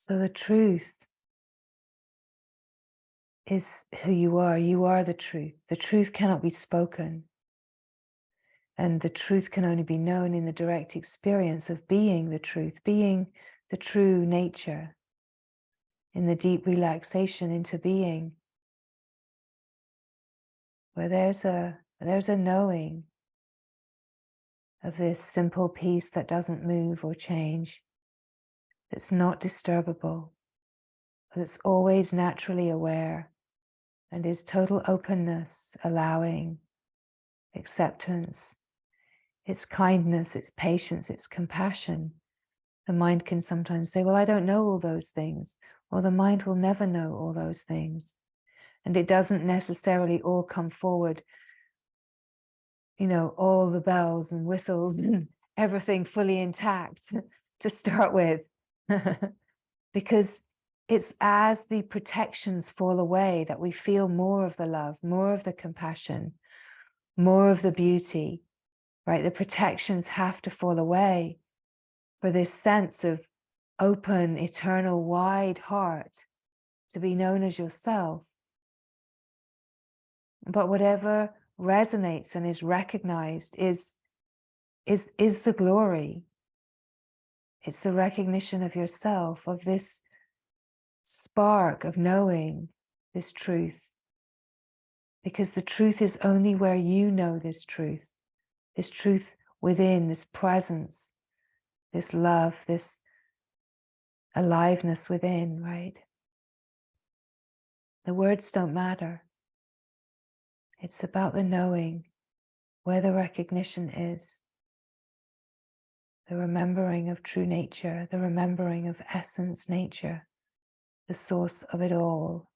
So the truth is who you are. You are the truth. The truth cannot be spoken. And the truth can only be known in the direct experience of being the truth, being the true nature, in the deep relaxation into being, where there's a knowing of this simple peace that doesn't move or change, that's not disturbable, that's always naturally aware and is total openness, allowing, acceptance, it's kindness, it's patience, it's compassion. The mind can sometimes say, well, I don't know all those things. Well, the mind will never know all those things. And it doesn't necessarily all come forward, all the bells and whistles and everything fully intact to start with. Because it's as the protections fall away that we feel more of the love, more of the compassion, more of the beauty, right? The protections have to fall away for this sense of open, eternal, wide heart to be known as yourself. But whatever resonates and is recognized is the glory. It's the recognition of yourself, of this spark of knowing this truth. Because the truth is only where you know this truth within, this presence, this love, this aliveness within, right? The words don't matter. It's about the knowing, where the recognition is, the remembering of true nature, the remembering of essence nature, the source of it all,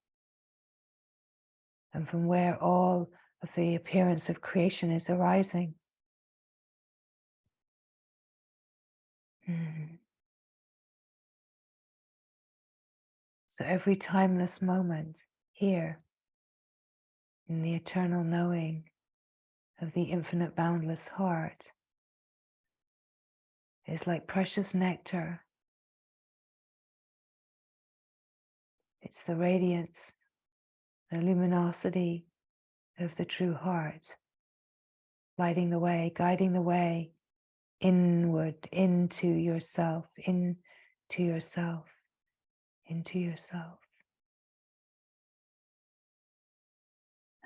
and from where all of the appearance of creation is arising. So every timeless moment here, in the eternal knowing of the infinite boundless heart, is like precious nectar. It's the radiance, the luminosity of the true heart, lighting the way, guiding the way inward, into yourself, into yourself, into yourself.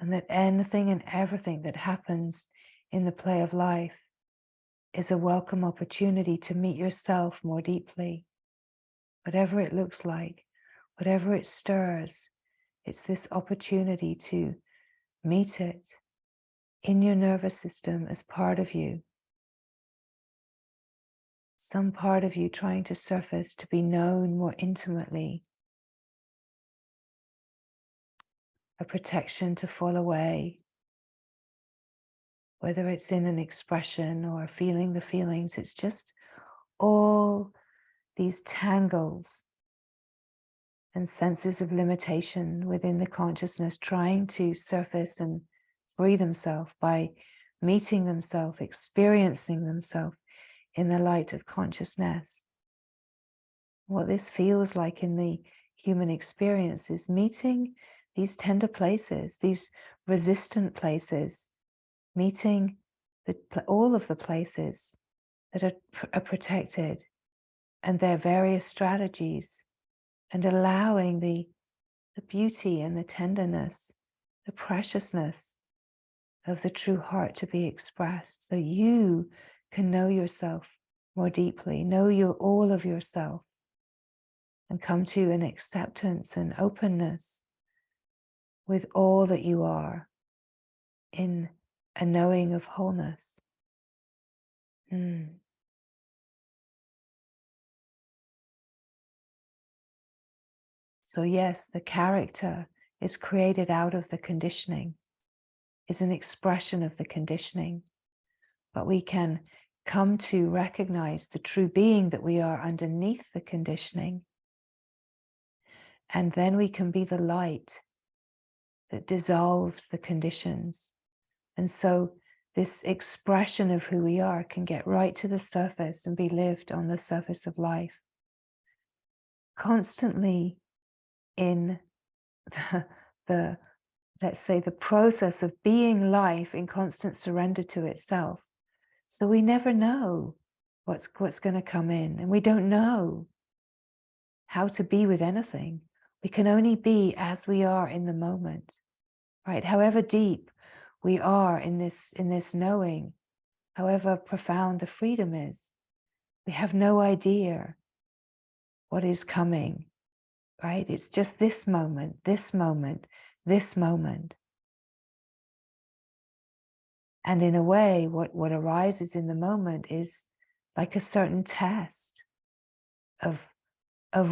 And that anything and everything that happens in the play of life is a welcome opportunity to meet yourself more deeply. Whatever it looks like, whatever it stirs, it's this opportunity to meet it in your nervous system as part of you. Some part of you trying to surface to be known more intimately. A protection to fall away, whether it's in an expression or feeling the feelings, it's just all these tangles and senses of limitation within the consciousness trying to surface and free themselves by meeting themselves, experiencing themselves in the light of consciousness. What this feels like in the human experience is meeting these tender places, these resistant places, meeting all of the places that are protected and their various strategies, and allowing the beauty and the tenderness, the preciousness of the true heart to be expressed, so you can know yourself more deeply, know all of yourself, and come to an acceptance and openness with all that you are in a knowing of wholeness. So yes, the character is created out of the conditioning, is an expression of the conditioning, but we can come to recognize the true being that we are underneath the conditioning, and then we can be the light that dissolves the conditions. And so this expression of who we are can get right to the surface and be lived on the surface of life. constantly in the, the let's say, the process of being life in constant surrender to itself. So we never know what's going to come in, and we don't know how to be with anything. We can only be as we are in the moment, right? However deep we are in this knowing, however profound the freedom is, we have no idea what is coming, right? It's just this moment, this moment, this moment. And in a way, what arises in the moment is like a certain test of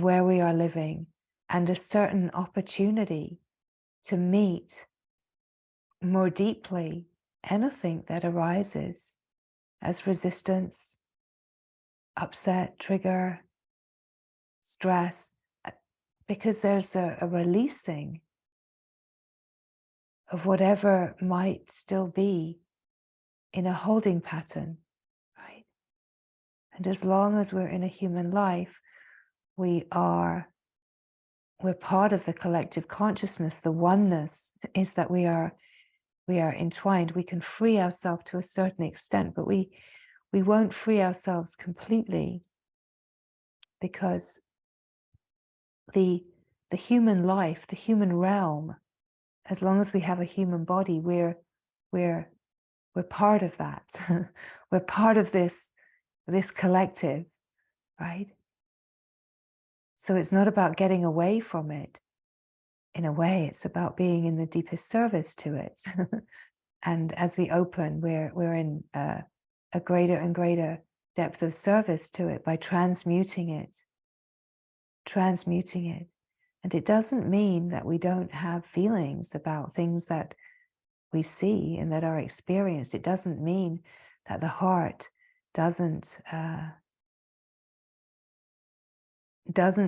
where we are living, and a certain opportunity to meet more deeply anything that arises as resistance, upset, trigger, stress, because there's a releasing of whatever might still be in a holding pattern, right? And as long as we're in a human life, we're part of the collective consciousness. The oneness is that we are entwined. We can free ourselves to a certain extent, but we won't free ourselves completely, because the human life, the human realm, as long as we have a human body, we're part of that. We're part of this collective, right? So it's not about getting away from it. In a way, it's about being in the deepest service to it. And as we open, we're in a greater and greater depth of service to it by transmuting it. And it doesn't mean that we don't have feelings about things that we see and that are experienced. It doesn't mean that the heart doesn't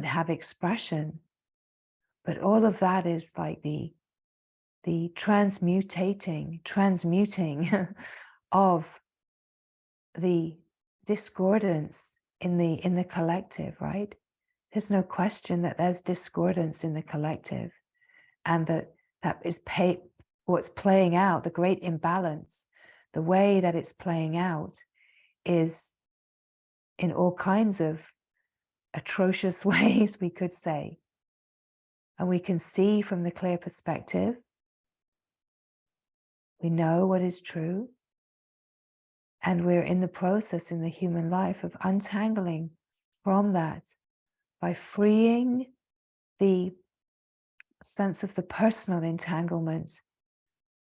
have expression, but all of that is like the transmuting of the discordance in the collective, right? There's no question that there's discordance in the collective, and that is what's playing out, the great imbalance, the way that it's playing out is in all kinds of atrocious ways, we could say. And we can see from the clear perspective, we know what is true, and we're in the process in the human life of untangling from that by freeing the sense of the personal entanglement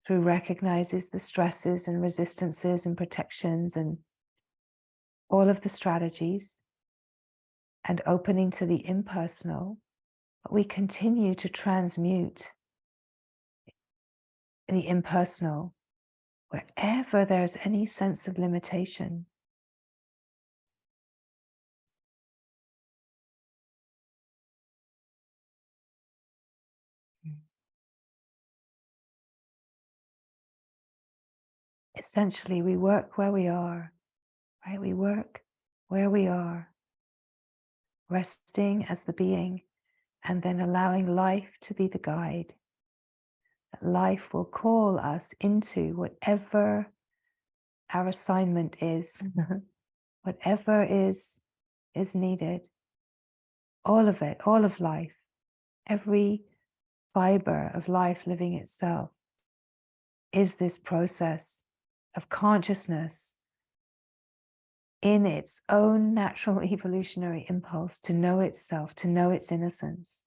through recognizes the stresses and resistances and protections and all of the strategies, and opening to the impersonal. But we continue to transmute the impersonal wherever there's any sense of limitation. Essentially, we work where we are, right? We work where we are, resting as the being, and then allowing life to be the guide. That life will call us into whatever our assignment is, whatever is needed. All of it, all of life, every fiber of life living itself is this process of consciousness in its own natural evolutionary impulse to know itself, to know its innocence.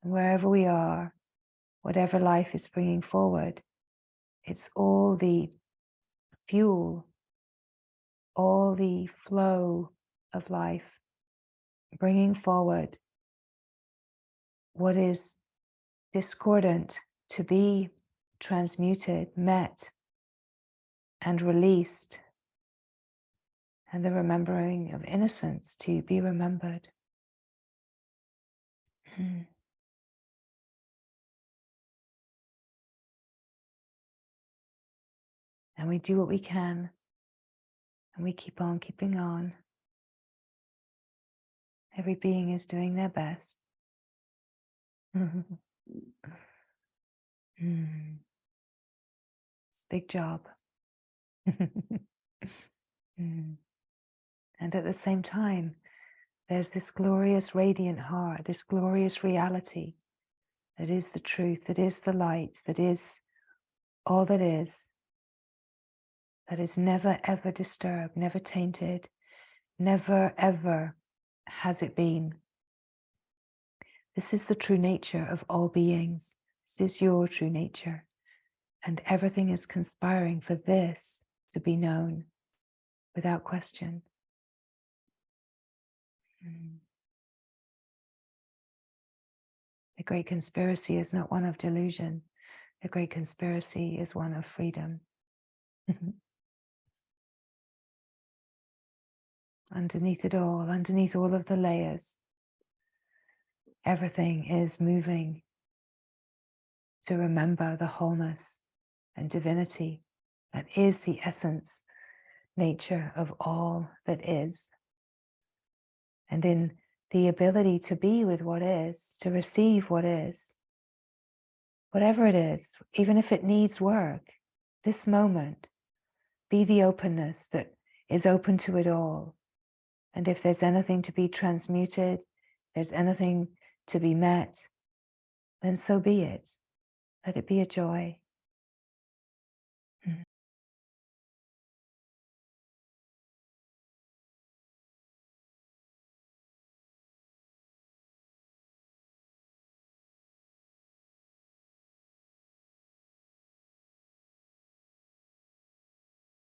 And wherever we are, whatever life is bringing forward, it's all the fuel, all the flow of life, bringing forward what is discordant to be transmuted, met, and released, and the remembering of innocence to be remembered. And we do what we can, and we keep on keeping on. Every being is doing their best. It's a big job. And at the same time, there's this glorious radiant heart, this glorious reality that is the truth, that is the light, that is all that is never ever disturbed, never tainted, never ever has it been. This is the true nature of all beings. This is your true nature. And everything is conspiring for this to be known without question. The great conspiracy is not one of delusion. The great conspiracy is one of freedom. Underneath it all, underneath all of the layers, everything is moving to remember the wholeness and divinity that is the essence, nature of all that is. And in the ability to be with what is, to receive what is, whatever it is, even if it needs work, this moment, be the openness that is open to it all. And if there's anything to be transmuted, there's anything to be met, then so be it. Let it be a joy.